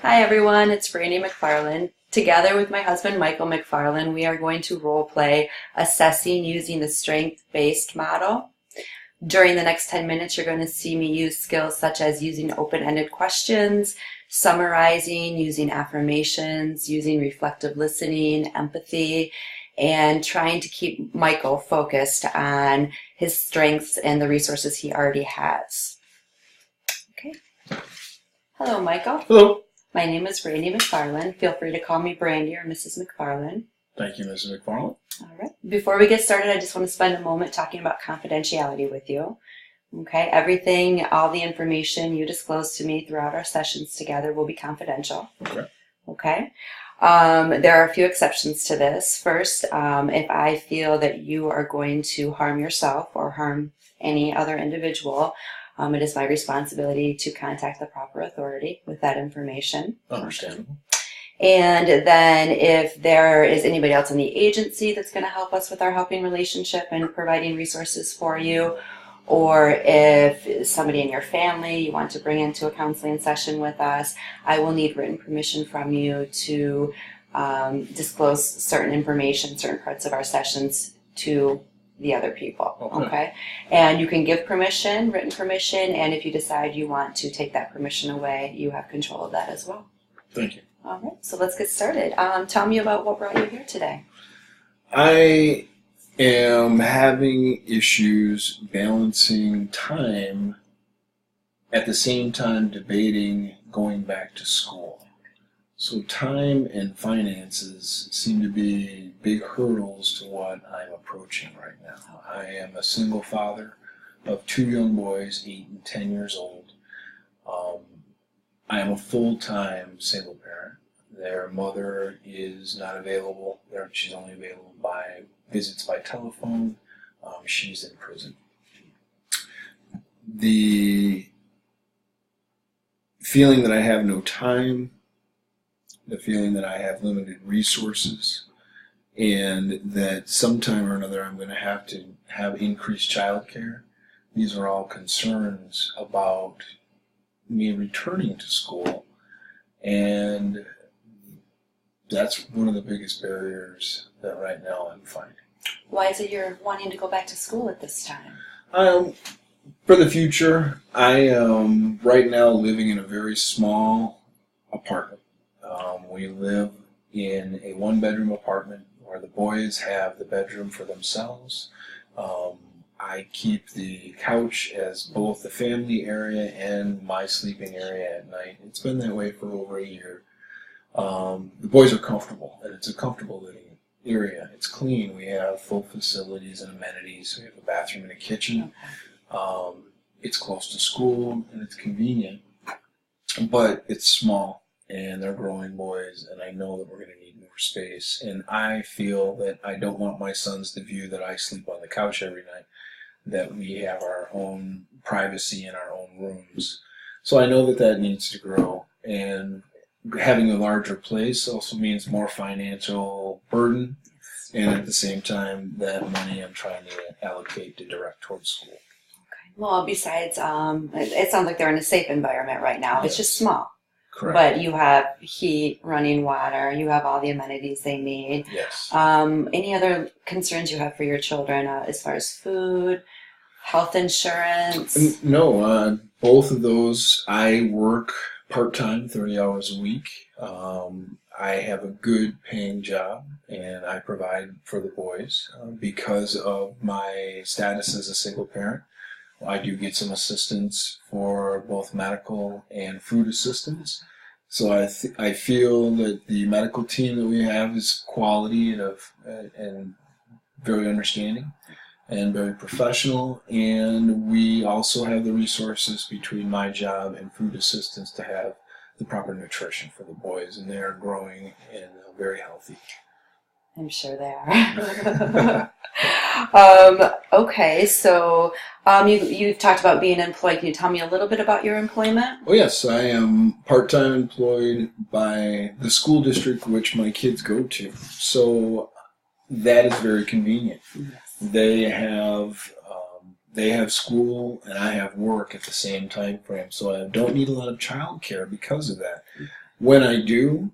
Hi everyone, it's Brandy McFarland. Together with my husband Michael McFarland, we are going to role play assessing using the strength-based model. During the next 10 minutes, you're going to see me use skills such as using open-ended questions, summarizing, using affirmations, using reflective listening, empathy, and trying to keep Michael focused on his strengths and the resources he already has. Okay. Hello, Michael. Hello. My name is Brandy McFarland. Feel free to call me Brandy or Mrs. McFarland. Thank you, Mrs. McFarland. All right. Before we get started, I just want to spend a moment talking about confidentiality with you. Okay. Everything, all the information you disclose to me throughout our sessions together will be confidential. Okay. Okay. There are a few exceptions to this. First, if I feel that you are going to harm yourself or harm any other individual, it is my responsibility to contact the proper authority with that information. Understandable. And then if there is anybody else in the agency that's going to help us with our helping relationship and providing resources for you, or if somebody in your family you want to bring into a counseling session with us, I will need written permission from you to disclose certain information, certain parts of our sessions to the other people. Okay. And you can give permission, written permission, and if you decide you want to take that permission away, you have control of that as well. Thank you. All right, so let's get started. Tell me about what brought you here today. I am having issues balancing time at the same time debating going back to school. So time and finances seem to be big hurdles to what I'm approaching right now. I am a single father of 2 young boys, 8 and 10 years old. I am a full-time single parent. Their mother is not available. She's only available by visits by telephone. She's in prison. The feeling that I have no time, the feeling that I have limited resources, and that sometime or another I'm going to have increased childcare. These are all concerns about me returning to school, and that's one of the biggest barriers that right now I'm finding. Why is it you're wanting to go back to school at this time? For the future, I am right now living in a very small apartment. We live in a 1-bedroom apartment where the boys have the bedroom for themselves. I keep the couch as both the family area and my sleeping area at night. It's been that way for over a year. The boys are comfortable, and it's a comfortable living area. It's clean. We have full facilities and amenities. We have a bathroom and a kitchen. It's close to school, and it's convenient, but it's small, and they're growing boys, and I know that we're going to need more space. And I feel that I don't want my sons to view that I sleep on the couch every night, that we have our own privacy in our own rooms. So I know that that needs to grow, and having a larger place also means more financial burden, and at the same time, that money I'm trying to allocate to direct towards school. Okay. Well, besides, it sounds like they're in a safe environment right now. Yes. It's just small. Correct. But you have heat, running water, you have all the amenities they need. Yes. Any other concerns you have for your children as far as food, health insurance? No, both of those. I work part-time, 30 hours a week. I have a good paying job, and I provide for the boys because of my status as a single parent. I do get some assistance for both medical and food assistance. So I feel that the medical team that we have is quality and very understanding and very professional. And we also have the resources between my job and food assistance to have the proper nutrition for the boys, and they are growing and very healthy. I'm sure they are. Okay, so you've talked about being employed. Can you tell me a little bit about your employment? Oh yes, I am part-time employed by the school district which my kids go to. So that is very convenient. Yes. They have school and I have work at the same time frame, so I don't need a lot of childcare because of that. When I do,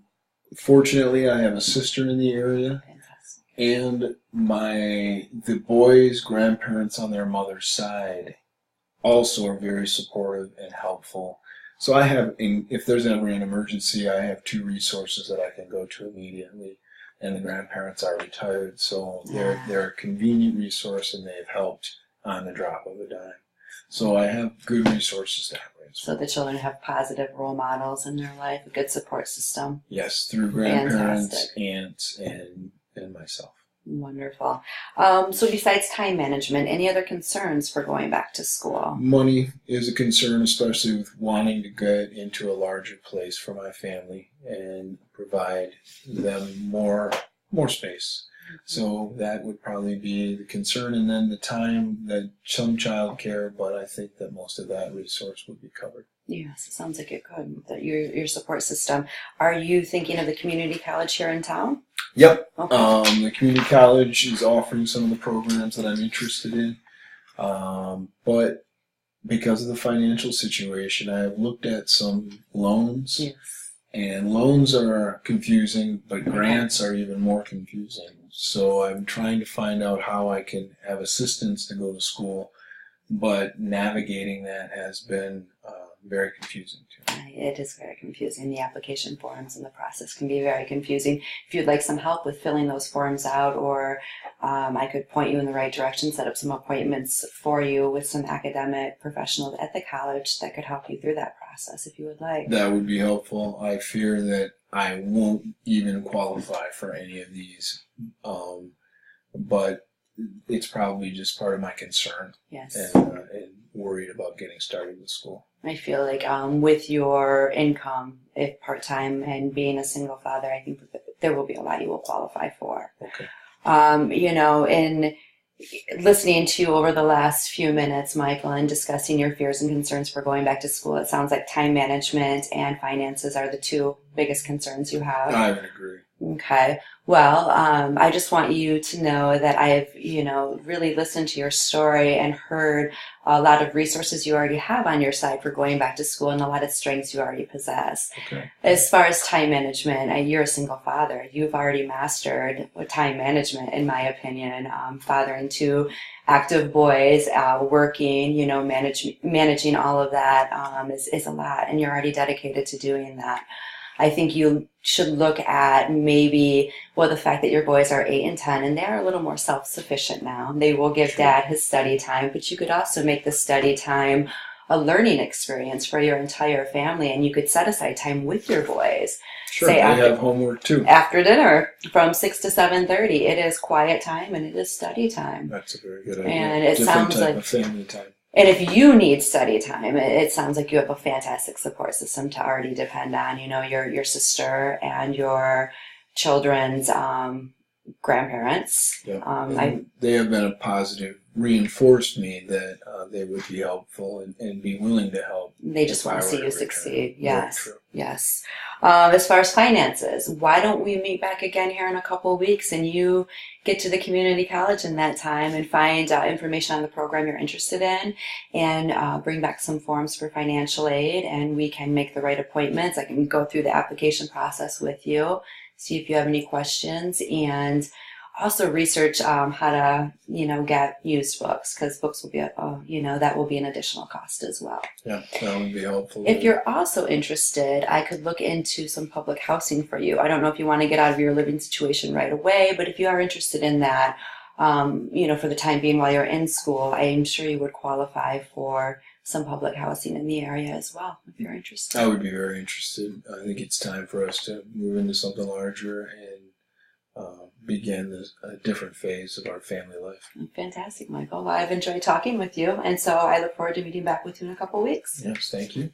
fortunately, I have a sister in the area, Fantastic. and the boys' grandparents on their mother's side also are very supportive and helpful. So I have, if there's ever an emergency, I have two resources that I can go to immediately, and the grandparents are retired, so they're a convenient resource, and they've helped on the drop of a dime. So I have good resources that way. So the children have positive role models in their life, a good support system. Yes, through grandparents, Fantastic. aunts, and myself. Wonderful. So besides time management, any other concerns for going back to school? Money is a concern, especially with wanting to get into a larger place for my family and provide them more space. So that would probably be the concern, and then the time, that some child care, but I think that most of that resource would be covered. Yes, it sounds like it could. That your support system. Are you thinking of the community college here in town? Yep. Okay. The community college is offering some of the programs that I'm interested in, but because of the financial situation, I have looked at some loans. Yes. And loans are confusing, but grants are even more confusing. So I'm trying to find out how I can have assistance to go to school, but navigating that has been very confusing too. It is very confusing. The application forms and the process can be very confusing. If you'd like some help with filling those forms out, or I could point you in the right direction, set up some appointments for you with some academic professionals at the college that could help you through that process if you would like. That would be helpful. I fear that I won't even qualify for any of these, but it's probably just part of my concern. Yes. And worried about getting started with school. I feel like with your income, if part-time and being a single father, I think that there will be a lot you will qualify for. Okay. In listening to you over the last few minutes, Michael, and discussing your fears and concerns for going back to school, it sounds like time management and finances are the two biggest concerns you have. I would agree. Okay. Well, I just want you to know that I've, really listened to your story and heard a lot of resources you already have on your side for going back to school and a lot of strengths you already possess. Okay. As far as time management, you're a single father. You've already mastered time management, in my opinion. Fathering two active boys, working, managing all of that is a lot, and you're already dedicated to doing that. I think you should look at maybe, the fact that your boys are 8 and 10, and they're a little more self-sufficient now. They will give Dad his study time, but you could also make the study time a learning experience for your entire family, and you could set aside time with your boys. Sure, they have homework too. After dinner, from 6 to 7:30, it is quiet time and it is study time. That's a very good idea. And it Different sounds type like of family time. And if you need study time, it sounds like you have a fantastic support system to already depend on. Your sister and your children's grandparents. Yep. They have been a positive, reinforced me that they would be helpful and be willing to help. They just want to see you succeed. Yes. True. Yes. As far as finances, why don't we meet back again here in a couple of weeks and you get to the community college in that time and find information on the program you're interested in, and bring back some forms for financial aid, and we can make the right appointments. I can go through the application process with you, see if you have any questions, and also research how to, get used books, because books will be, that will be an additional cost as well. Yeah, that would be helpful. If you're also interested, I could look into some public housing for you. I don't know if you want to get out of your living situation right away, but if you are interested in that, for the time being while you're in school, I am sure you would qualify for some public housing in the area as well, if you're interested. I would be very interested. I think it's time for us to move into something larger and begin a different phase of our family life. Fantastic, Michael. Well, I've enjoyed talking with you, and so I look forward to meeting back with you in a couple of weeks. Yes, thank you.